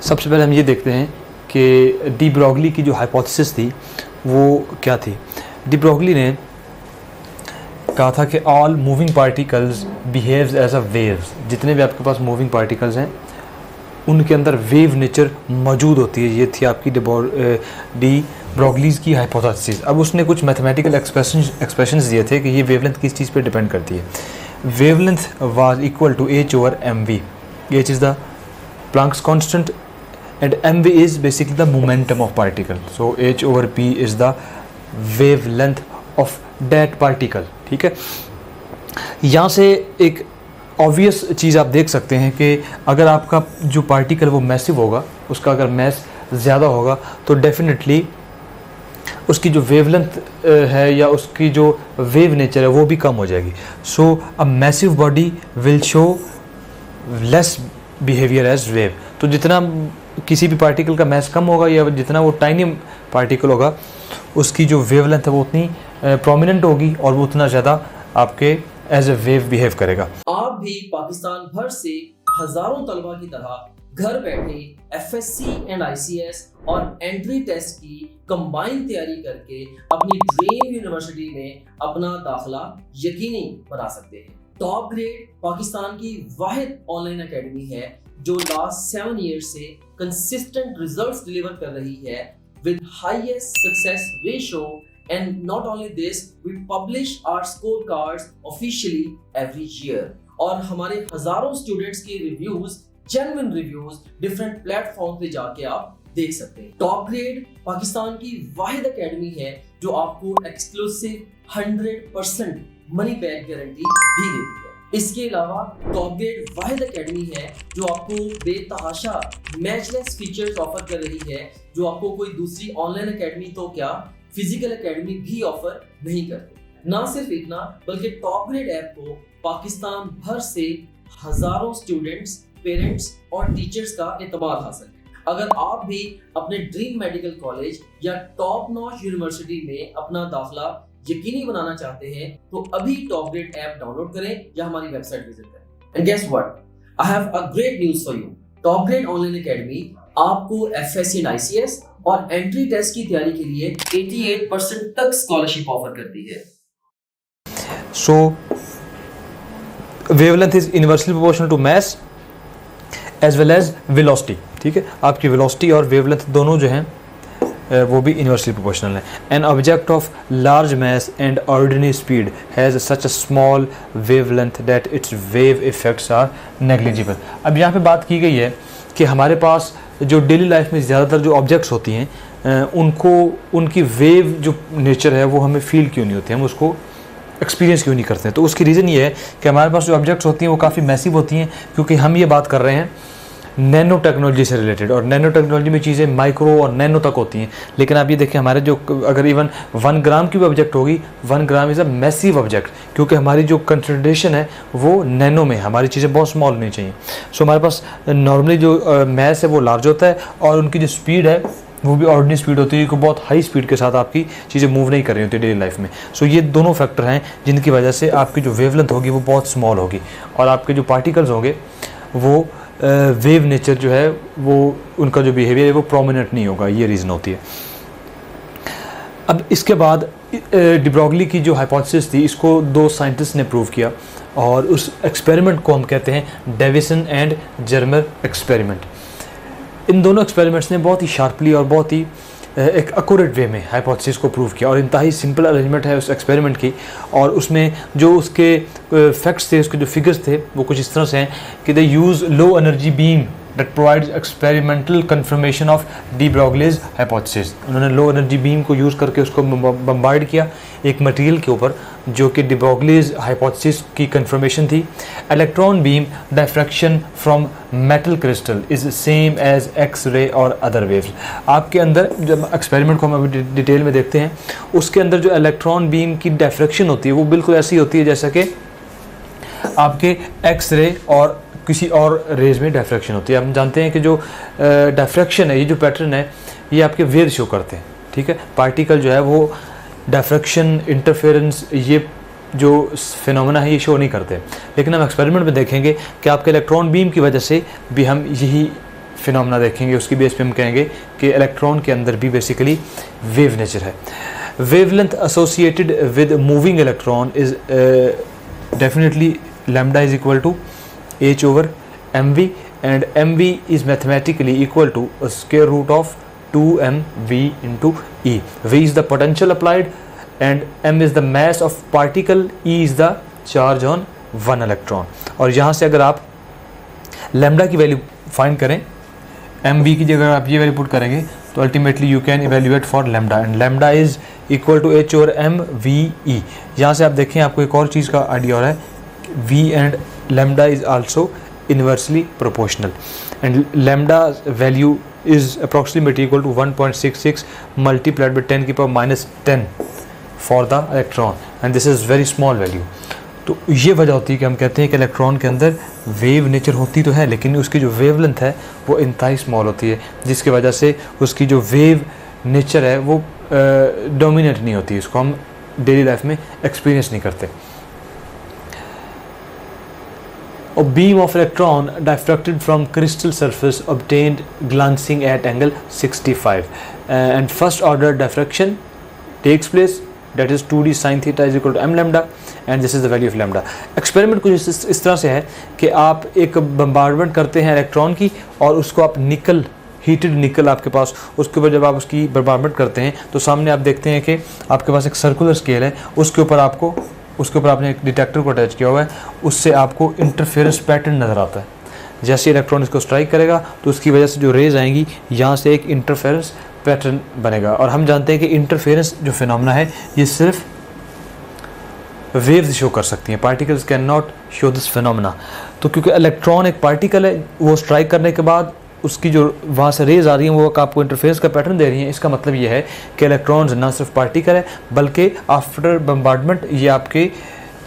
सबसे पहले हम ये देखते हैं कि डी ब्रॉगली की जो हाइपोथेसिस थी वो क्या थी। डी ब्रॉगली ने कहा था कि all moving particles behaves as a waves. जितने भी आपके पास मूविंग पार्टिकल्स हैं उनके अंदर वेव नेचर मौजूद होती है। ये थी आपकी डी ब्रॉगलीज की हाइपोथेसिस। अब उसने कुछ मैथमेटिकल एक्सप्रेशंस दिए थे कि ये वेवलेंथ किस चीज़ पे डिपेंड करती है। Wavelength was equal to h over m v. H is the Planck's constant and mv is basically the momentum of particle, so h over p is the wavelength of that particle। ठीक है, यहाँ से एक obvious चीज़ आप देख सकते हैं कि अगर आपका जो पार्टिकल वो मैसिव होगा, उसका अगर मैस ज़्यादा होगा तो डेफिनेटली उसकी जो वेवलेंथ है या उसकी जो वेव नेचर है वो भी कम हो जाएगी। So a massive body will show less behaviour as wave. तो जितना किसी भी पार्टिकल का मैस कम होगा या जितना वो टाइनी पार्टिकल होगा उसकी जो वेवलेंथ है वो उतनी प्रोमिनेंट होगी और वो उतना ज़्यादा आपके एज ए वेव बिहेव करेगा। आप भी पाकिस्तान भर से हजारों तलबा की तरह घर बैठे एफएससी एंड आईसीएस और एंट्री टेस्ट की कंबाइन तैयारी करके अपनी ड्रीम यूनिवर्सिटी में अपना दाखिला यकीनी बना सकते हैं। टॉप ग्रेड पाकिस्तान की वाहिद ऑनलाइन एकेडमी है जो लास्ट 7 ईयर्स से कंसिस्टेंट रिजल्ट्स डिलीवर कर रही है with highest success ratio. And not only this, we publish our score cards officially every year और हमारे हजारों स्टूडेंट्स के reviews, genuine reviews different platform पे जाके आप देख सकते हैं। टॉप ग्रेड पाकिस्तान की वाहिद एकेडमी है जो आपको एक्सक्लूसिव 100% मनी बैक गारंटी भी देती है। इसके अलावा टॉप ग्रेड वाहिद एकेडमी है जो आपको बेतहाशा मैचलेस फीचर्स ऑफर कर रही है जो आपको कोई दूसरी ऑनलाइन एकेडमी तो क्या फिजिकल एकेडमी भी ऑफर नहीं करती। ना सिर्फ इतना बल्कि टॉप ग्रेड ऐप को पाकिस्तान भर से हजारों स्टूडेंट्स, पेरेंट्स और टीचर्स का एतबार हासिल है। अगर आप भी अपने ड्रीम मेडिकल कॉलेज या टॉप नॉच यूनिवर्सिटी में अपना दाखिला यकीनी बनाना चाहते हैं तो अभी टॉप ग्रेड ऐप डाउनलोड करें या हमारी वेबसाइट विजिट करें। And guess what, I have a great news for you. Top grade online academy आपको एफएससी एंड आईसीएस और एंट्री टेस्ट की तैयारी के लिए 88% तक स्कॉलरशिप ऑफर करती है। So wavelength is inversely proportional to mass as well as velocity. ठीक है, आपकी वेलोसिटी और वेवलेंथ दोनों जो हैं वो भी इनवर्सली प्रोपोर्शनल है। An object of large mass and ordinary speed has such a small wavelength that its wave effects are negligible. अब यहाँ पे बात की गई है कि हमारे पास जो डेली लाइफ में ज़्यादातर जो ऑब्जेक्ट्स होती हैं उनको उनकी वेव जो नेचर है वो हमें फील क्यों नहीं होती, हम उसको एक्सपीरियंस क्यों नहीं करते हैं। तो उसकी रीज़न ये है कि हमारे पास जो ऑब्जेक्ट्स होती हैं वो काफ़ी मैसिव होती हैं क्योंकि हम ये बात कर रहे हैं नैनो टेक्नोलॉजी से रिलेटेड और नैनो टेक्नोलॉजी में चीज़ें माइक्रो और नैनो तक होती हैं। लेकिन आप ये देखें हमारे जो अगर इवन 1 ग्राम की भी ऑब्जेक्ट होगी, 1 gram is a massive object क्योंकि हमारी जो कंसंट्रेशन है वो नैनो में, हमारी चीज़ें बहुत स्मॉल होनी चाहिए। सो हमारे पास नॉर्मली जो मैस है वो लार्ज होता है और उनकी जो स्पीड है वो भी ऑर्डिनरी स्पीड होती है क्योंकि बहुत हाई स्पीड के साथ आपकी चीज़ें मूव नहीं कर रही होती डेली लाइफ में। सो ये दोनों फैक्टर हैं जिनकी वजह से आपकी जो वेवलेंथ होगी वो बहुत स्मॉल होगी और आपके जो पार्टिकल्स होंगे वो वेव नेचर जो है वो उनका जो बिहेवियर है वो प्रोमिनेंट नहीं होगा। ये रीज़न होती है। अब इसके बाद डी ब्रॉगली की जो हाइपोथेसिस थी इसको 2 साइंटिस्ट ने प्रूव किया और उस एक्सपेरिमेंट को हम कहते हैं डेविसन एंड जर्मर एक्सपेरिमेंट। इन दोनों एक्सपेरिमेंट्स ने बहुत ही शार्पली और बहुत ही एक एक्यूरेट वे में हाइपोथेसिस को प्रूव किया और इंतहाई सिंपल अरेंजमेंट है उस एक्सपेरिमेंट की। और उसमें जो उसके फैक्ट्स थे, उसके जो फिगर्स थे वो कुछ इस तरह से हैं कि they use low energy beam that provides experimental confirmation of de Broglie's hypothesis. उन्होंने लो एनर्जी बीम को यूज़ करके उसको बम्बार्ड किया एक मटेरियल के ऊपर जो कि डी ब्रॉगलीज हाइपोथेसिस की कंफर्मेशन थी। Electron beam diffraction from metal crystal is same as X ray और अदर वेव्स। आपके अंदर जब एक्सपेरिमेंट को हम अभी डिटेल में देखते हैं उसके अंदर जो इलेक्ट्रॉन बीम की डायफ्रैक्शन होती है वो बिल्कुल ऐसी होती है जैसा कि आपके एक्स रे और किसी और रेज में डायफ्रैक्शन होती है। हम जानते हैं कि जो डायफ्रैक्शन है, ये जो पैटर्न है ये आपके वेव शो करते हैं। ठीक है, पार्टिकल जो है वो डायफ्रैक्शन, इंटरफेरेंस, ये जो फिनोमेना है ये शो नहीं करते। लेकिन हम एक्सपेरिमेंट में देखेंगे कि आपके इलेक्ट्रॉन बीम की वजह से भी हम यही फिनोमेना देखेंगे उसकी बेस पे हम कहेंगे कि इलेक्ट्रॉन के अंदर भी बेसिकली वेव नेचर है। Wavelength associated with moving electron is definitely lambda is equal to h over mv, and mv is mathematically equal to a square root of 2mv into E. V is the potential applied and m is the mass of particle, E is the charge on one electron. और यहाँ से अगर आप lambda की value find करें, mv की जगह आप ये वैल्यू पुट करेंगे तो ultimately you can evaluate for lambda, and lambda is equal to h over mve. यहाँ से आप देखें आपको एक और चीज़ का आइडिया हो रहा है, v and lambda is also inversely proportional, and lambda's value is approximately equal to 1.66 multiplied by 10 की power minus 10 for the electron, and this is very small value. तो ये वजह होती है कि हम कहते हैं कि इलेक्ट्रॉन के अंदर वेव नेचर होती तो है लेकिन उसकी जो वेवलेंथ है वो इंतहाई स्मॉल होती है, जिसकी वजह से उसकी जो वेव नेचर है वो डोमिनेट नहीं होती, इसको हम डेली लाइफ में एक्सपीरियंस नहीं करते। A beam of electron diffracted from crystal surface obtained glancing at angle 65, and first order diffraction takes place, that is 2d sin theta is equal to m lambda, and this is the value of lambda. Experiment कुछ इस तरह से है कि आप एक bombardment करते हैं इलेक्ट्रॉन की और उसको आप निकल, हीटेड निकल आपके पास, उसके ऊपर जब आप उसकी बम्बार्डमेंट करते हैं तो सामने आप देखते हैं कि आपके पास एक सर्कुलर स्केल है, उसके ऊपर आपने एक डिटेक्टर को अटैच किया हुआ है, उससे आपको इंटरफेरेंस पैटर्न नज़र आता है। जैसे इलेक्ट्रॉन इसको स्ट्राइक करेगा तो उसकी वजह से जो रेज आएंगी यहाँ से एक इंटरफेरेंस पैटर्न बनेगा, और हम जानते हैं कि इंटरफेरेंस जो फिनोमेना है ये सिर्फ वेव्स शो कर सकती हैं, particles can not show this phenomena. तो क्योंकि इलेक्ट्रॉन एक पार्टिकल है, वो स्ट्राइक करने के बाद उसकी जो वहाँ से रेज आ रही हैं वो आपको इंटरफेरेंस का पैटर्न दे रही हैं। इसका मतलब ये है कि इलेक्ट्रॉन्स ना सिर्फ पार्टिकल है बल्कि आफ्टर बम्बार्डमेंट ये आपके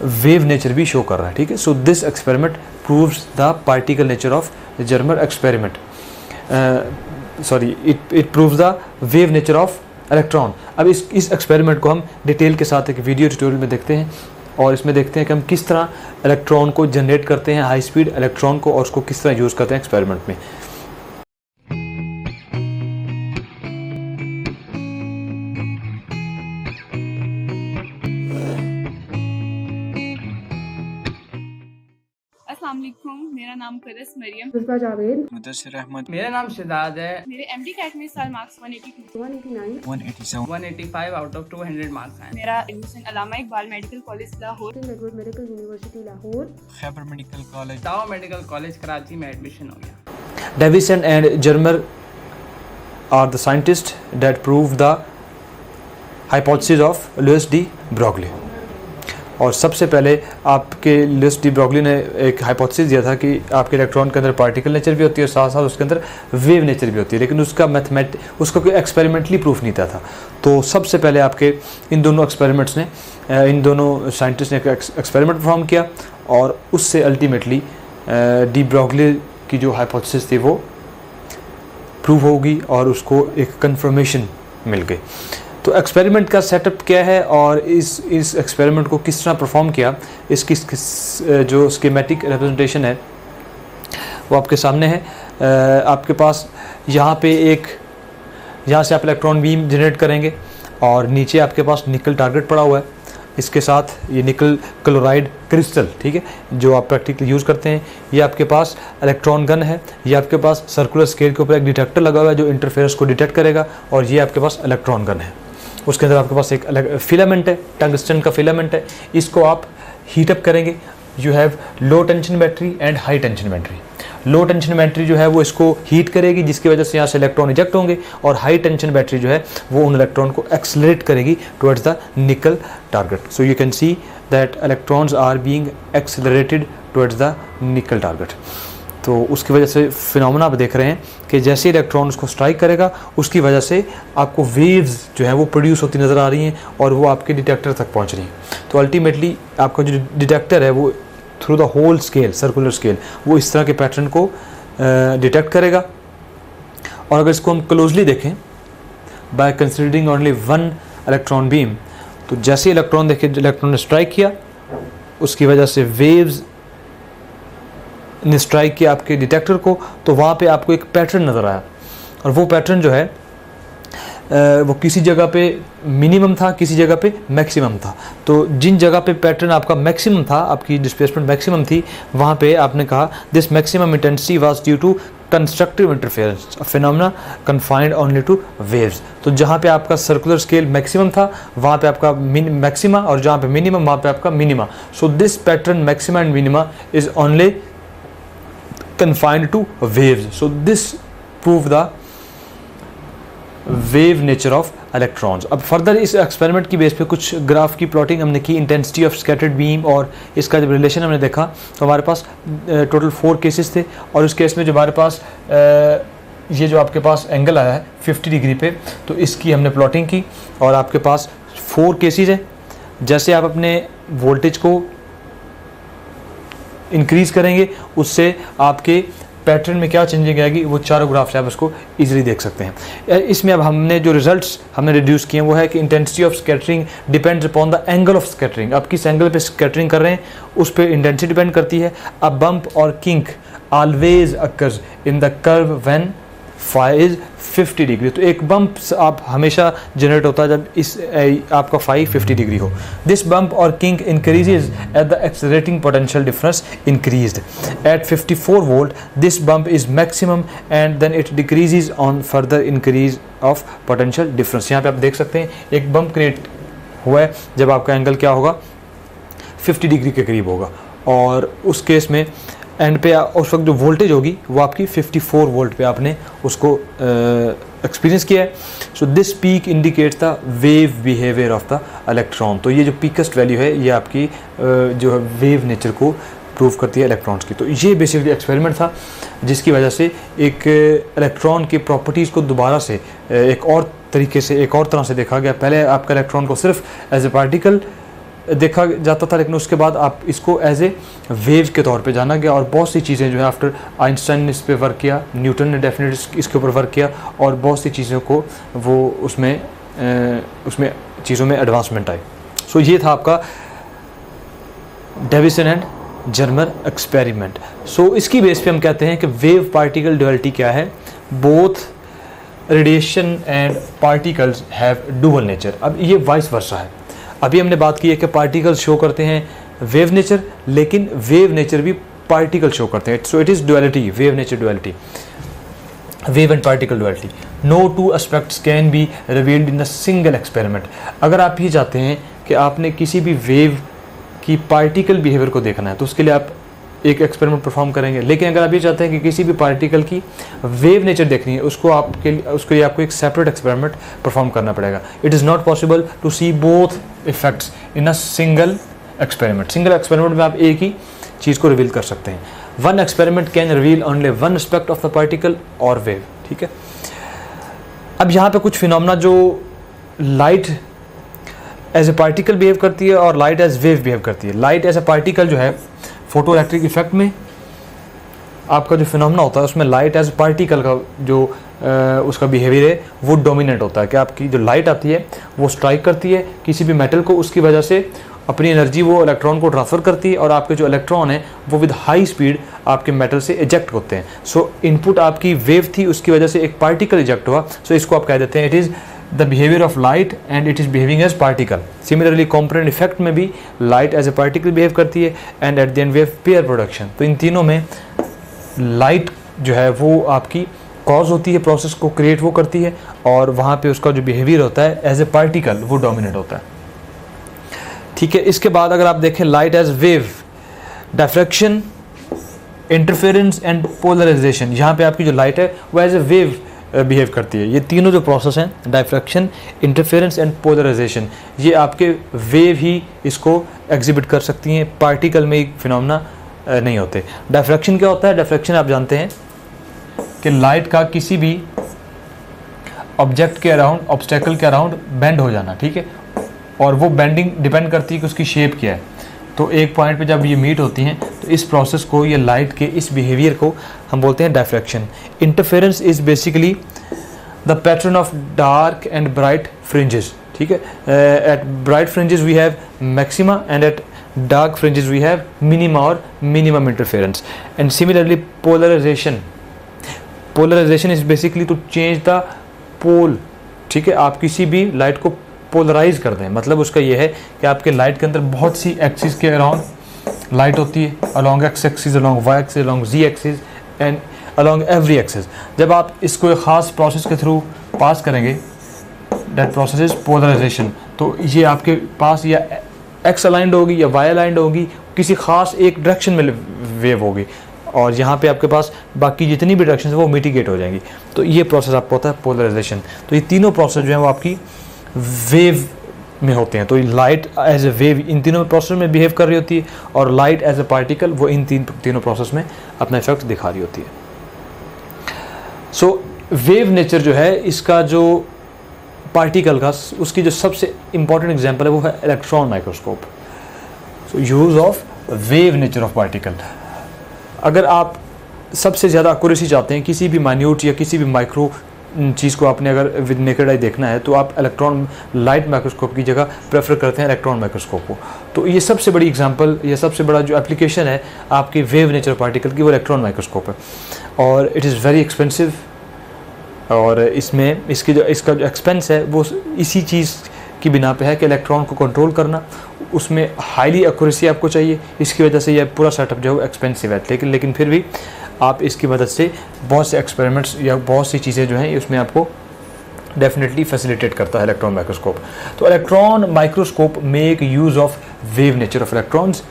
वेव नेचर भी शो कर रहा है, ठीक है। So this experiment proves the particle nature of Germer experiment, sorry it proves the wave nature of electron. अब इस एक्सपेरिमेंट को हम डिटेल के साथ एक वीडियो ट्यूटोरियल में देखते हैं और इसमें देखते हैं कि हम किस तरह इलेक्ट्रॉन को जनरेट करते हैं, हाई स्पीड इलेक्ट्रॉन को, और उसको किस तरह यूज़ करते हैं एक्सपेरिमेंट में। मेरा नाम करस मरियम, मिसबा जावेद, मुदस्सिर अहमद, मेरा नाम शिदाद है। मेरे एमडी कैट में साल मार्क्स 182, 189, 187, 185 आउट ऑफ 200 मार्क्स हैं। मेरा admission Allama Iqbal medical college Lahore, Edward medical university Lahore, Khyber medical college, Dow medical college Karachi में एडमिशन हो गया। Davison and Germer are the scientists that proved the hypothesis of Louis de Broglie। और सबसे पहले आपके लुइस डी ब्रोगली ने एक हाइपोथेसिस दिया था कि आपके इलेक्ट्रॉन के अंदर पार्टिकल नेचर भी होती है और साथ साथ उसके अंदर वेव नेचर भी होती है, लेकिन उसका कोई एक्सपेरिमेंटली प्रूफ नहीं था। तो सबसे पहले आपके इन दोनों एक्सपेरिमेंट्स ने, इन दोनों साइंटिस्ट ने एक एक्सपेरिमेंट परफॉर्म किया और उससे अल्टीमेटली डी ब्रोगली की जो हाइपोथेसिस थी वो प्रूव होगी और उसको एक कंफर्मेशन मिल गई। तो एक्सपेरिमेंट का सेटअप क्या है और इस एक्सपेरिमेंट को किस तरह परफॉर्म किया, इसकी जो स्कीमेटिक रिप्रेजेंटेशन है वो आपके सामने है। आपके पास यहाँ से आप इलेक्ट्रॉन बीम जनरेट करेंगे और नीचे आपके पास निकल टारगेट पड़ा हुआ है, इसके साथ ये निकल क्लोराइड क्रिस्टल, ठीक है, जो आप प्रैक्टिकली यूज़ करते हैं। ये आपके पास इलेक्ट्रॉन गन है, ये आपके पास सर्कुलर स्केल के ऊपर एक डिटेक्टर लगा हुआ है जो इंटरफेरेंस को डिटेक्ट करेगा, और ये आपके पास इलेक्ट्रॉन गन है। उसके अंदर आपके पास एक फिलामेंट है, टंगस्टन का फिलामेंट है, इसको आप हीटअप करेंगे। You have low tension battery and high tension battery. Low tension battery जो है वो इसको हीट करेगी जिसकी वजह से यहाँ से इलेक्ट्रॉन इजेक्ट होंगे, और हाई टेंशन बैटरी जो है वो उन इलेक्ट्रॉन को एक्सलरेट करेगी towards the nickel target. So you can see that electrons are being accelerated towards the nickel target. तो उसकी वजह से फिनोमेना आप देख रहे हैं कि जैसे इलेक्ट्रॉन उसको स्ट्राइक करेगा उसकी वजह से आपको वेव्स जो है वो प्रोड्यूस होती नज़र आ रही हैं और वो आपके डिटेक्टर तक पहुंच रही हैं। तो अल्टीमेटली आपका जो डिटेक्टर है वो through the whole scale, circular scale, वो इस तरह के पैटर्न को डिटेक्ट करेगा। और अगर इसको हम क्लोजली देखें by considering only one electron beam, तो जैसे इलेक्ट्रॉन ने स्ट्राइक किया उसकी वजह से वेव्स ने स्ट्राइक किया आपके डिटेक्टर को, तो वहाँ पे आपको एक पैटर्न नज़र आया, और वो पैटर्न जो है वो किसी जगह पे मिनिमम था, किसी जगह पे मैक्सिमम था। तो जिन जगह पे पैटर्न आपका मैक्सिमम था, आपकी डिस्प्लेसमेंट मैक्सिमम थी, वहाँ पे आपने कहा this maximum intensity was due to constructive interference phenomena confined only to waves. तो जहाँ पे आपका सर्कुलर स्केल मैक्सिमम था, वहाँ पे आपका मैक्सिमा, और जहाँ पे मिनिमम, वहाँ पे आपका minima. So this pattern maxima and minima is only confined two waves. So this prove the wave nature of electrons. अब फर्दर इस एक्सपेरिमेंट की बेस पे कुछ ग्राफ की प्लॉटिंग हमने की, इंटेंसिटी ऑफ स्कैटर्ड बीम, और इसका जब रिलेशन हमने देखा तो हमारे पास टोटल 4 केसेस थे, और उस केस में जो हमारे पास ये जो आपके पास एंगल आया है 50 डिग्री पे, तो इसकी हमने प्लॉटिंग की, और आपके पास 4 केसेस हैं। जैसे आप अपने वोल्टेज को इंक्रीज़ करेंगे, उससे आपके पैटर्न में क्या चेंजिंग आएगी, वो चारों ग्राफ से आप उसको इजीली देख सकते हैं। इसमें अब हमने जो रिजल्ट्स हमने रिड्यूस किए हैं वो है कि intensity of scattering depends upon the angle of scattering. आप किस एंगल पे स्कैटरिंग कर रहे हैं उस पर इंटेंसिटी डिपेंड करती है। अ बम्प और kink always occurs in the curve when phi is 50 degree. तो एक बम्प आप हमेशा जनरेट होता है जब इस आपका फाई 50 डिग्री हो। दिस बम्प और kink increases at the accelerating potential difference increased at 54 volt. This bump is maximum and then it decreases on further increase of potential difference. यहाँ पे आप देख सकते हैं एक बम्प क्रिएट हुआ है जब आपका एंगल क्या होगा 50 डिग्री के करीब होगा, और उस केस में एंड पे उस वक्त जो वोल्टेज होगी वो आपकी 54 वोल्ट पे आपने उसको एक्सपीरियंस किया है। So this peak indicates the wave behaviour of the electron. तो ये जो पीकेस्ट वैल्यू है ये आपकी जो है वेव नेचर को प्रूव करती है इलेक्ट्रॉन्स की। तो ये बेसिकली एक्सपेरिमेंट था जिसकी वजह से एक इलेक्ट्रॉन की प्रॉपर्टीज़ को दोबारा से एक और तरीके से, एक और तरह से देखा गया। पहले आपका इलेक्ट्रॉन को सिर्फ एज ए पार्टिकल देखा जाता था, लेकिन उसके बाद आप इसको एज ए वेव के तौर पे जाना गया, और बहुत सी चीज़ें जो है आफ्टर आइंस्टाइन ने इस पे वर्क किया, न्यूटन ने डेफिनेटली इसके ऊपर वर्क किया, और बहुत सी चीज़ों को वो उसमें चीज़ों में एडवांसमेंट आई। सो ये था आपका डेविसन एंड जर्मर एक्सपेरिमेंट। सो इसकी बेस पे हम कहते हैं कि वेव पार्टिकल ड्युअलिटी क्या है। Both radiation and particles have dual nature. अब ये वाइस वर्सा है। अभी हमने बात की है कि पार्टिकल्स शो करते हैं वेव नेचर, लेकिन वेव नेचर भी पार्टिकल शो करते हैं। So it is duality, wave nature duality, wave and particle duality. No two aspects can be revealed in a single experiment. अगर आप ये चाहते हैं कि आपने किसी भी वेव की पार्टिकल बिहेवियर को देखना है तो उसके लिए आप एक एक्सपेरिमेंट परफॉर्म करेंगे, लेकिन अगर आप ये चाहते हैं कि किसी भी पार्टिकल की वेव नेचर देखनी है उसके लिए आपको एक सेपरेट एक्सपेरिमेंट परफॉर्म करना पड़ेगा। It is not possible to see both effects in a single experiment. Single experiment में आप एक ही चीज़ को रिवील कर सकते हैं। One experiment can reveal only one aspect of the particle और वेव। ठीक है, अब यहाँ पे कुछ फिनोमेना जो light as a particle behave करती है और लाइट एज वेव बिहेव करती है। लाइट एज ए पार्टिकल जो है फोटो इलेक्ट्रिक इफेक्ट में आपका जो फिनोमेना होता है उसमें लाइट एज पार्टिकल का जो उसका बिहेवियर है वो डोमिनेट होता है कि आपकी जो लाइट आती है वो स्ट्राइक करती है किसी भी मेटल को, उसकी वजह से अपनी एनर्जी वो इलेक्ट्रॉन को ट्रांसफ़र करती है, और आपके जो इलेक्ट्रॉन है वो विद हाई स्पीड आपके मेटल से इजेक्ट होते हैं। सो इनपुट आपकी वेव थी, उसकी वजह से एक पार्टिकल इजेक्ट हुआ। सो इसको आप कह देते हैं it is the behaviour of light and it is behaving as particle. Similarly component effect में भी light as a particle behave करती है and at the end we have pair production. तो इन तीनों में लाइट जो है वो आपकी कॉज होती है, प्रोसेस को क्रिएट वो करती है, और वहाँ पे उसका जो बिहेवियर होता है एज ए पार्टिकल वो डोमिनेट होता है। ठीक है, इसके बाद अगर आप देखें light as wave, diffraction, interference and polarisation, यहाँ पे आपकी जो लाइट है वो एज ए वेव बिहेव करती है। ये तीनों जो प्रोसेस हैं, डायफ्रैक्शन, इंटरफेरेंस एंड पोलराइजेशन, ये आपके वेव ही इसको एग्जिबिट कर सकती हैं, पार्टिकल में एक फिनोमेना नहीं होते। डायफ्रैक्शन क्या होता है? डायफ्रैक्शन आप जानते हैं कि लाइट का किसी भी ऑब्जेक्ट के अराउंड, ऑब्स्टेकल के अराउंड बेंड हो जाना। ठीक है, और वो बेंडिंग डिपेंड करती है कि उसकी शेप क्या है। तो एक पॉइंट पे जब ये मीट होती हैं तो इस प्रोसेस को, ये लाइट के इस बिहेवियर को हम बोलते हैं diffraction. Interference is basically the pattern of dark and bright fringes. ठीक है, at bright fringes we have maxima and at dark fringes we have minima or minimum interference. And similarly polarization is basically to change the pole. ठीक है, आप किसी भी light को polarise कर दें, मतलब उसका ये है कि आपके लाइट के अंदर बहुत सी एक्सिस के अराउंड लाइट होती है, along X axis, along Y axis, along Z axis and along every axis. जब आप इसको एक ख़ास प्रोसेस के थ्रू पास करेंगे, दैट प्रोसेस इज पोलराइजेशन. तो ये आपके पास या एक्स अलाइंड होगी या वाई अलाइंड होगी, किसी ख़ास एक डायरेक्शन में वेव होगी, और यहाँ पे आपके पास बाकी जितनी भी डायरेक्शन है वो मिटिगेट हो जाएंगी. तो ये प्रोसेस आपको होता है पोलराइजेशन. तो ये तीनों प्रोसेस जो है वो आपकी वेव में होते हैं. तो लाइट एज ए वेव इन तीनों प्रोसेस में बिहेव कर रही होती है, और लाइट एज ए पार्टिकल वो इन तीनों प्रोसेस में अपना इफेक्ट दिखा रही होती है. सो वेव नेचर जो है इसका, जो पार्टिकल का, उसकी जो सबसे इम्पॉर्टेंट एग्जांपल है वो है electron microscope. So use of wave nature of particle. अगर आप सबसे ज़्यादा एक्यूरेसी चाहते हैं किसी भी माइन्यूट या किसी भी माइक्रो चीज़ को आपने अगर विद नेकेड आई देखना है, तो आप इलेक्ट्रॉन लाइट माइक्रोस्कोप की जगह प्रेफर करते हैं इलेक्ट्रॉन माइक्रोस्कोप को. तो ये सबसे बड़ी एग्जांपल या सबसे बड़ा जो एप्लीकेशन है आपकी वेव नेचर पार्टिकल की, वो इलेक्ट्रॉन माइक्रोस्कोप है. और इट इज़ वेरी एक्सपेंसिव, और इसमें इसका जो एक्सपेंस है वो इसी चीज़ की बिना पे है कि इलेक्ट्रॉन को कंट्रोल करना, उसमें हाईली एक्यूरेसी आपको चाहिए. इसकी वजह से यह पूरा सेटअप जो है एक्सपेंसिव है, लेकिन फिर भी आप इसकी मदद से बहुत से एक्सपेरिमेंट्स या बहुत सी चीज़ें जो हैं उसमें आपको डेफिनेटली फैसिलिटेट करता है इलेक्ट्रॉन माइक्रोस्कोप. तो electron microscope make use of wave nature of electrons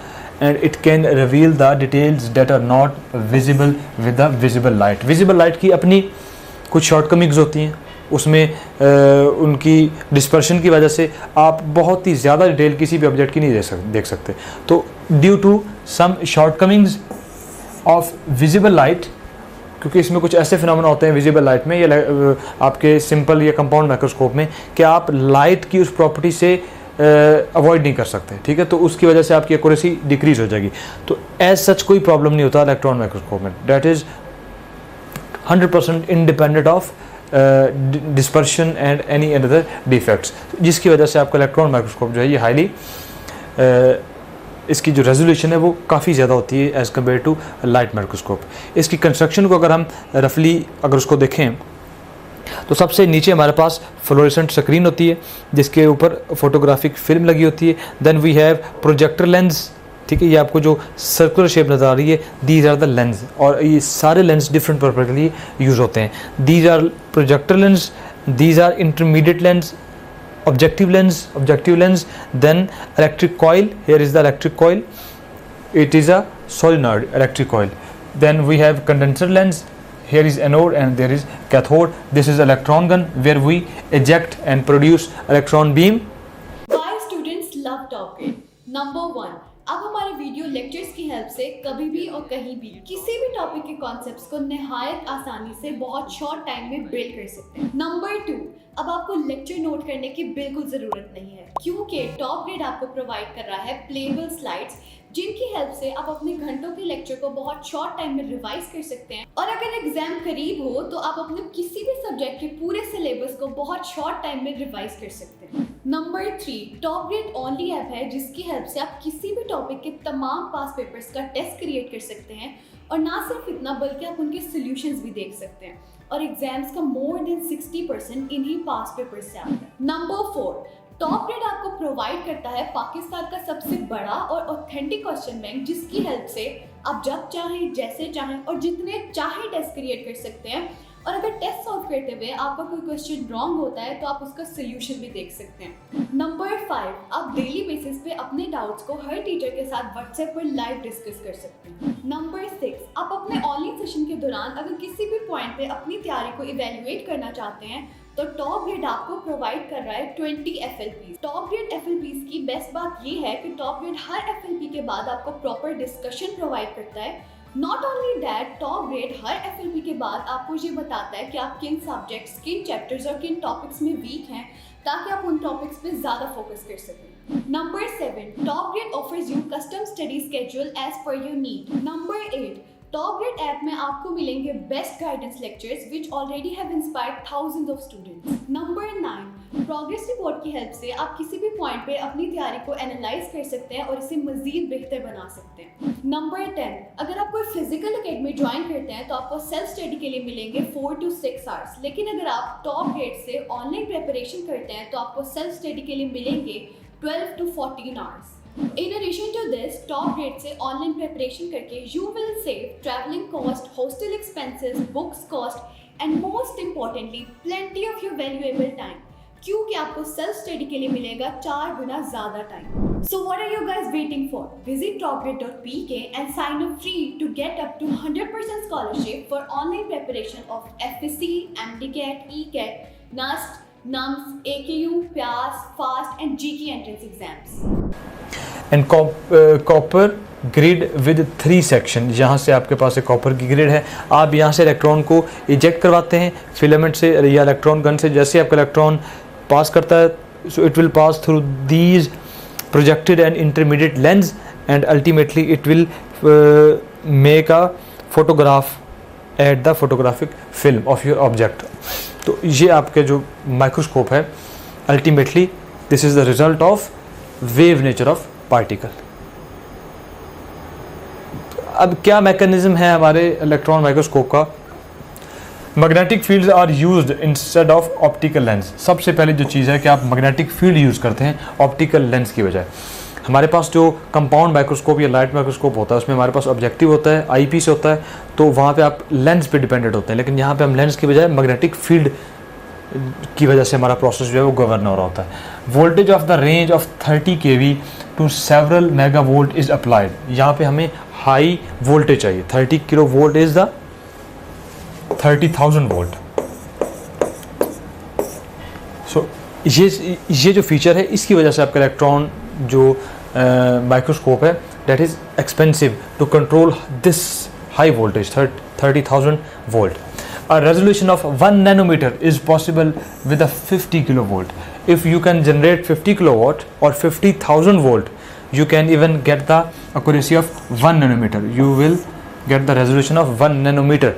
and it can reveal the details that are not visible with the visible light. Visible light की अपनी कुछ शॉर्टकमिंग्स होती हैं, उसमें उनकी डिस्पर्शन की वजह से आप बहुत ही ज़्यादा डिटेल किसी भी ऑब्जेक्ट की नहीं देख सकते. तो due to some shortcomings of visible light, क्योंकि इसमें कुछ ऐसे फिनोमेना होते हैं विजिबल लाइट में या आपके सिंपल या कंपाउंड माइक्रोस्कोप में कि आप लाइट की उस प्रॉपर्टी से अवॉइड नहीं कर सकते. ठीक है, तो उसकी वजह से आपकी एक्यूरेसी डिक्रीज हो जाएगी. तो एज सच कोई प्रॉब्लम नहीं होता इलेक्ट्रॉन माइक्रोस्कोप में. That is 100% independent of dispersion and any other defects, जिसकी वजह से आपका इलेक्ट्रॉन माइक्रोस्कोप जो है ये हाईली इसकी जो रेजोल्यूशन है वो काफ़ी ज़्यादा होती है as compare to light microscope. इसकी कंस्ट्रक्शन को अगर हम रफली अगर उसको देखें, तो सबसे नीचे हमारे पास फ्लोरेसेंट स्क्रीन होती है जिसके ऊपर फोटोग्राफिक फिल्म लगी होती है. Then we have projector lens. ठीक है, ये आपको जो सर्कुलर शेप नज़र आ रही है, दीज आर द लेंस, और ये सारे लेंस डिफरेंट पर्पज के लिए यूज़ होते हैं. These are projector lens, these are intermediate lens, objective lens, then electric coil. Here is the electric coil, it is a solenoid electric coil. Then we have condenser lens, here is anode and there is cathode. This is electron gun where we eject and produce electron beam. Why students love Top Grade? Number 1, अब हमारे video lectures की help से कभी भी और कहीं भी किसी भी टॉपिक के कॉन्सेप्ट्स को निहायत आसानी से बहुत शॉर्ट टाइम में बिल्ड कर सकते हैं. नंबर 2, अब आपको लेक्चर नोट करने की बिल्कुल ज़रूरत नहीं है, क्योंकि टॉप ग्रेड आपको प्रोवाइड कर रहा है प्लेबल स्लाइड्स, जिनकी हेल्प से आप अपने घंटों के लेक्चर को बहुत शॉर्ट टाइम में रिवाइज कर सकते हैं. और अगर एग्जाम करीब हो तो आप अपने किसी भी सब्जेक्ट के पूरे सिलेबस को बहुत शॉर्ट टाइम में रिवाइज कर सकते हैं. Number 3, top grade only app है जिसकी हेल्प से आप किसी भी टॉपिक के तमाम पास पेपर्स का टेस्ट क्रिएट कर सकते हैं, और ना सिर्फ इतना बल्कि आप उनके सॉल्यूशंस भी देख सकते हैं, और एग्जाम्स का मोर देन 60% इन्हीं पास पेपर्स से आता है. नंबर 4, टॉप ग्रेड आपको प्रोवाइड करता है पाकिस्तान का सबसे बड़ा और ऑथेंटिक क्वेश्चन बैंक, जिसकी हेल्प से आप जब चाहें, जैसे चाहें और जितने चाहें टेस्ट क्रिएट कर सकते हैं. और अगर टेस्ट सॉल्व करते हुए आपका कोई क्वेश्चन रॉन्ग होता है तो आप उसका सोल्यूशन भी देख सकते हैं. नंबर 5, आप डेली बेसिस पे अपने डाउट्स को हर टीचर के साथ व्हाट्सएप पर लाइव डिस्कस कर सकते हैं. नंबर 6, आप अपने ऑनलाइन सेशन के दौरान अगर किसी भी पॉइंट पे अपनी तैयारी को इवेल्युएट करना चाहते हैं तो टॉप ग्रेड आपको प्रोवाइड कर रहा है 20 FLPs. टॉप ग्रेड FLPs की बेस्ट बात ये है कि टॉप ग्रेड हर FLP के बाद आपको प्रॉपर डिस्कशन प्रोवाइड करता है. Not only that, top grade her FLP के बाद आपको ये बताता है कि आप किन सब्जेक्ट्स, किन चैप्टर्स और किन टॉपिक्स में वीक हैं, ताकि आप उन टॉपिक्स पे ज़्यादा फोकस कर सकें. Number 7, top grade offers you custom study schedule as per your need. Number 8, top grade app में आपको मिलेंगे best guidance lectures which already have inspired thousands of students. Number 9, progress report की help से आप किसी भी पॉइंट पे अपनी तैयारी को एनालाइज कर सकते हैं और इसे मजीद बेहतर बना सकते हैं। नंबर 10, अगर आप कोई फिजिकल एकेडमी ज्वाइन करते हैं तो आपको सेल्फ स्टडी के लिए मिलेंगे 4 to 6 आवर्स, लेकिन अगर आप टॉप ग्रेड से ऑनलाइन प्रिपरेशन करते हैं तो आपको सेल्फ स्टडी के लिए मिलेंगे 12 to 14 hours. In addition to this, top grade से online preparation करके you will save traveling cost, hostel expenses, books cost and most importantly plenty of your valuable time, क्योंकि आपको self study के लिए मिलेगा 4 गुना ज़्यादा time। So what are you guys waiting for? Visit topgrade.pk and sign up free to get up to 100% scholarship for online preparation of FSC, MDCAT, ECAT, NAST, NUMS, AKU, PAS, FAST and GK entrance exams। And copper grid with 3 section, यहाँ से आपके पास एक copper की grid है। आप यहाँ से electron को इजेक्ट करवाते हैं फिलामेंट से या इलेक्ट्रॉन गन से। जैसे आपका इलेक्ट्रॉन पास करता है so it will pass through these projected and intermediate lens and ultimately it will make a photograph at the photographic film of your object. तो ये आपके जो माइक्रोस्कोप है ultimately this is the result of wave nature of particle. अब क्या mechanism है हमारे electron microscope का? Magnetic fields are used instead of optical lens. सबसे पहले जो चीज़ है कि आप मैग्नेटिक फील्ड यूज़ करते हैं ऑप्टिकल लेंस की बजाय। हमारे पास जो कंपाउंड माइक्रोस्कोप या लाइट माइक्रोस्कोप होता है उसमें हमारे पास ऑब्जेक्टिव होता है, आई पीस होता है, तो वहाँ पे आप लेंस पे डिपेंडेंट होते हैं। लेकिन यहाँ पे हम लेंस की बजाय मैग्नेटिक फील्ड की वजह से हमारा प्रोसेस जो है वो गवर्न हो रहा होता है। Voltage of the range of 30 kV to several mega volt is applied. यहाँ पे हमें हाई वोल्टेज चाहिए। 30 kilo volt is the 30,000 volt. So ये जो फीचर है इसकी वजह से आपका इलेक्ट्रॉन जो माइक्रोस्कोप है that is expensive to control this high voltage 30,000 volt. A resolution of 1 nanometer is possible with a 50 kilovolt. If you can generate 50 kilowatt or 50,000 volt, you can even get the accuracy of 1 nanometer. You will get the resolution of 1 nanometer.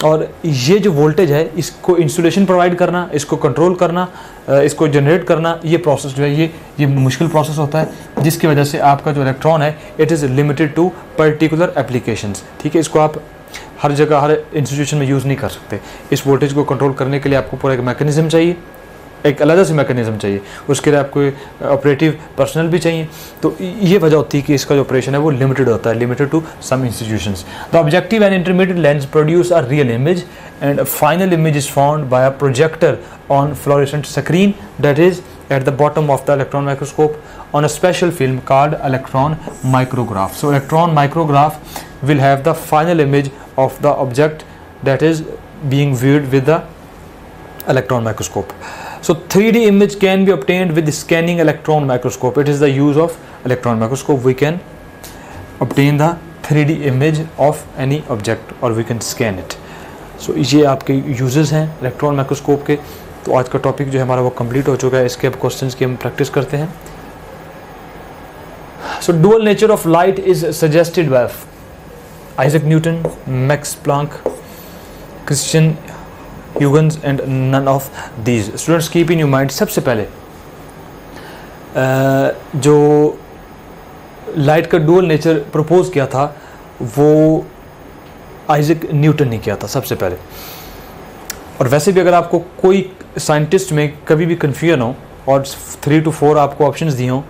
और ये जो voltage है इसको insulation provide करना, इसको control करना, इसको generate करना, ये प्रोसेस जो है ये मुश्किल प्रोसेस होता है, जिसकी वजह से आपका जो इलेक्ट्रॉन है it is limited to particular applications. ठीक है, इसको आप हर जगह हर इंस्टीट्यूशन में यूज़ नहीं कर सकते। इस वोल्टेज को कंट्रोल करने के लिए आपको पूरा एक मैकेनिज्म चाहिए, एक अलग से मैकेनिज्म चाहिए, उसके लिए आपको ऑपरेटिव पर्सनल भी चाहिए। तो ये वजह होती है कि इसका जो ऑपरेशन है वो लिमिटेड होता है, limited to some institutions. The objective and intermediate lens produce a real image and final image is found by a projector on fluorescent screen that is at the bottom of the electron microscope on a special film called electron micrograph. So electron micrograph will have the final image of the object that is being viewed with the electron microscope. So 3D image can be obtained with the scanning electron microscope. It is the use of electron microscope we can obtain the 3D image of any object or we can scan it. So ये आपके uses हैं electron microscope के। तो आज का topic जो है हमारा वो कंप्लीट हो चुका है। इसके अब क्वेश्चंस की हम प्रैक्टिस करते हैं। So dual nature of light is suggested by Isaac Newton, Max Planck, Christiaan Huygens and none of these. Students keep in your mind, सबसे पहले जो लाइट का डुअल नेचर प्रपोज किया था वो आइजैक न्यूटन ने किया था सबसे पहले। और वैसे भी अगर आपको कोई साइंटिस्ट में कभी भी कन्फ्यूजन हो और 3 to 4 आपको ऑप्शंस दिए हों,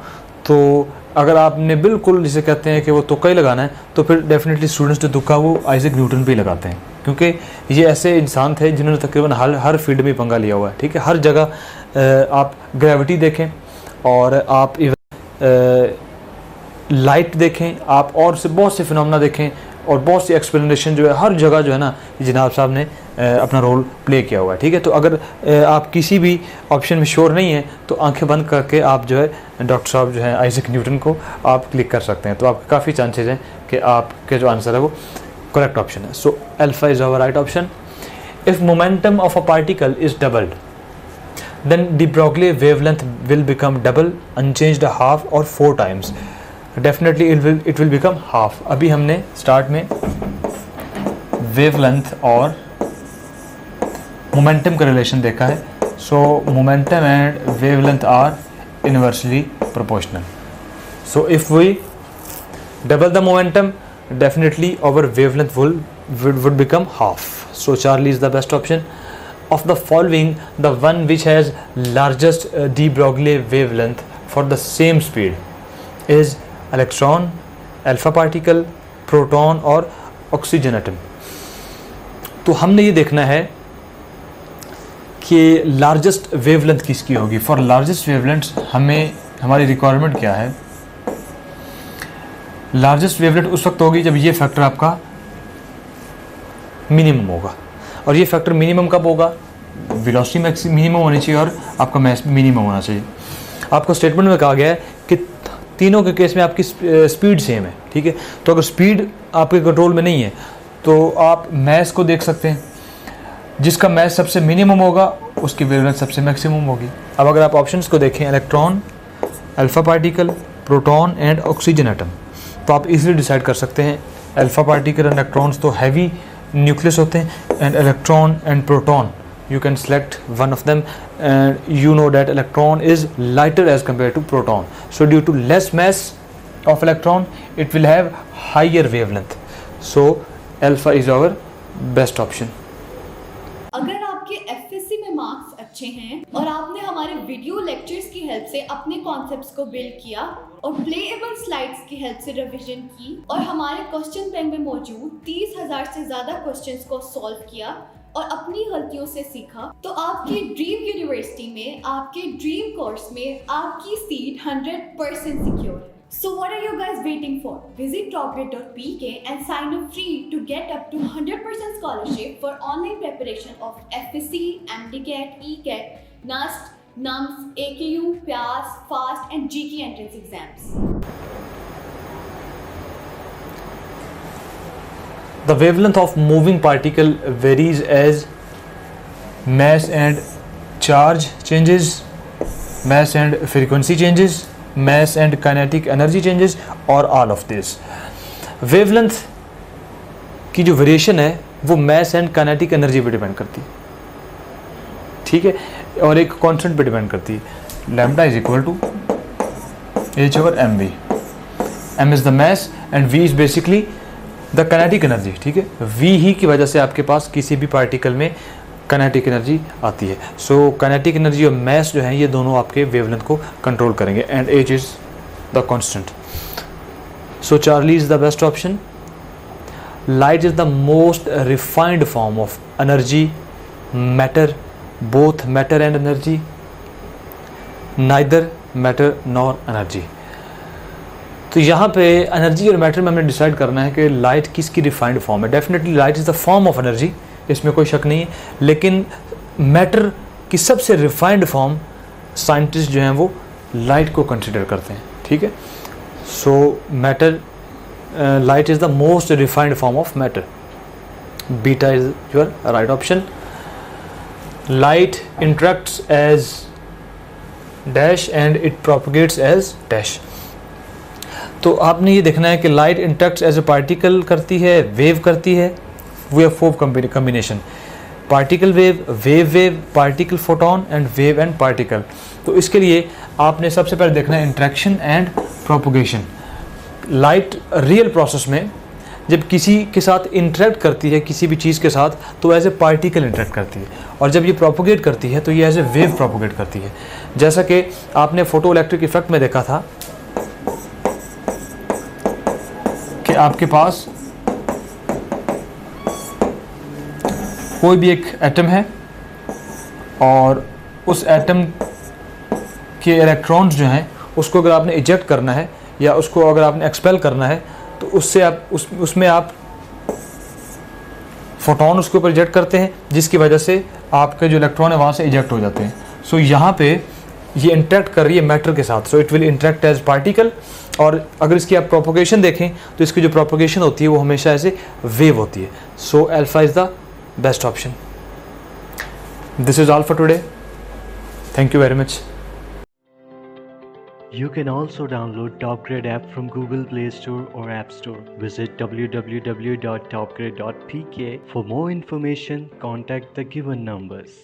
तो अगर आपने बिल्कुल जिसे कहते हैं कि वो तुक्का ही लगाना है, तो फिर डेफिनेटली स्टूडेंट्स जो तुक्का वो आइजैक न्यूटन पे ही लगाते हैं, क्योंकि ये ऐसे इंसान थे जिन्होंने तकरीबन हर फील्ड में पंगा लिया हुआ है। ठीक है, हर जगह आप ग्रेविटी देखें और आप लाइट देखें, आप और से बहुत से फिनोमेना देखें और बहुत सी एक्सप्लेनेशन जो है हर जगह जो है ना जनाब साहब ने अपना रोल प्ले किया हुआ है। ठीक है, तो अगर आप किसी भी ऑप्शन में श्योर नहीं है तो आंखें बंद करके आप जो है डॉक्टर साहब जो है आइजैक न्यूटन को आप क्लिक कर सकते हैं। तो आपके काफ़ी चांसेस हैं कि आपके जो आंसर है वो करेक्ट ऑप्शन है। So alpha is our right option. If momentum of a particle is doubled then the Broglie wavelength will become double, unchanged, half और 4 times। Definitely it will become half. अभी हमने start में wavelength और momentum का relation देखा है So momentum and wavelength are inversely proportional. So if we double the momentum, definitely our wavelength would become half. So Charlie is the best option. Of the following, the one which has largest de Broglie wavelength for the same speed is electron, alpha particle, proton और oxygen atom. तो हमने ये देखना है कि largest wavelength किसकी होगी. For largest wavelength हमें हमारी रिक्वायरमेंट क्या है? लार्जेस्ट वेवलेंथ उस वक्त होगी जब ये फैक्टर आपका मिनिमम होगा. और ये फैक्टर मिनिमम कब होगा? वेलोसिटी मिनिमम होनी चाहिए और आपका मास मिनिमम होना चाहिए. आपको स्टेटमेंट में कहा गया है कि तीनों के केस में आपकी स्पीड सेम है. ठीक है, तो अगर स्पीड आपके कंट्रोल में नहीं है तो आप मास को देख सकते हैं. जिसका मास सबसे मिनिमम होगा उसकी वेवलेंथ सबसे मैक्सिमम होगी. अब अगर आप ऑप्शंस को देखें, electron, alpha particle, proton and oxygen atom, तो आप इजीली डिसाइड कर सकते हैं. अल्फा पार्टिकल एंड इलेक्ट्रॉन्स तो हैवी न्यूक्लियस होते हैं, and electron and proton you can select one of them, and you know that electron is lighter as compared to proton. So due to less mass of electron, it will have higher wavelength. So alpha is our best option. अगर आपके FSC में marks अच्छे हैं और आपने हमारे video lectures की help से अपने कॉन्सेप्ट्स को बिल्ड किया और प्लेएबल स्लाइड्स की हेल्प से रिवीजन की और हमारे क्वेश्चन बैंक में मौजूद 30,000 से ज्यादा क्वेश्चंस को सॉल्व किया और अपनी गलतियों से सीखा, तो आपकी ड्रीम यूनिवर्सिटी में, आपके ड्रीम कोर्स में आपकी सीट 100% सिक्योर है. So what are you guys waiting for? Visit topgrade.pk and sign up free to get up to 100% scholarship for online preparation of FSC, MDCAT, ECAT, NUST, NUMS, AKU, PAS, FAST and GK entrance exams. The wavelength of moving particle varies as mass and charge changes, mass and frequency changes, mass and kinetic energy changes, or all of this. Wavelength की जो variation है वो mass and kinetic energy पे depend करती है. ठीक है, और एक कांस्टेंट पे डिपेंड करती है. Lambda is equal to h over mv. m is the mass and v is basically the kinetic energy. ठीक है, v ही की वजह से आपके पास किसी भी पार्टिकल में काइनेटिक एनर्जी आती है. सो काइनेटिक एनर्जी और मास जो है ये दोनों आपके वेवलेंथ को कंट्रोल करेंगे, and h is the constant. So charlie is the best option. Light is the most refined form of energy, matter, both matter and energy, neither matter nor energy. तो यहाँ पे एनर्जी और matter में हमने decide करना है कि light किसकी रिफाइंड फॉर्म है. Definitely light is the form of energy, इसमें कोई शक नहीं है, लेकिन मैटर की सबसे रिफाइंड फॉर्म साइंटिस्ट जो हैं वो लाइट को कंसिडर करते हैं. ठीक है, so matter, light is the most refined form of matter. Beta is your right option. Light interacts as dash and it propagates as dash. तो आपने ये देखना है कि light interacts as a particle करती है, वेव करती है. We have 4 combination: particle wave, wave wave, particle photon and wave and particle. तो इसके लिए आपने सबसे पहले देखना है interaction and propagation. Light real process में जब किसी के साथ इंटरेक्ट करती है, किसी भी चीज़ के साथ, तो एज ए पार्टिकल इंटरेक्ट करती है, और जब ये प्रोपोगेट करती है तो ये एज ए वेव प्रोपोगेट करती है. जैसा कि आपने फोटो इलेक्ट्रिक इफेक्ट में देखा था कि आपके पास कोई भी एक एटम है और उस एटम के इलेक्ट्रॉन्स जो हैं उसको अगर आपने इजेक्ट करना है या उसको अगर आपने एक्सपेल करना है तो उससे आप उसमें आप फोटोन उसके ऊपर इजेक्ट करते हैं, जिसकी वजह से आपके जो इलेक्ट्रॉन है वहाँ से इजेक्ट हो जाते हैं. सो यहाँ पे ये इंटरेक्ट कर रही है मैटर के साथ, so it will interact as particle. और अगर इसकी आप प्रोपोगेशन देखें तो इसकी जो प्रोपोगेशन होती है वो हमेशा ऐसे वेव होती है. So alpha is the best option. This is all for today. Thank you very much. You can also download TopGrade app from Google Play Store or App Store. Visit www.topgrade.pk. For more information, contact the given numbers.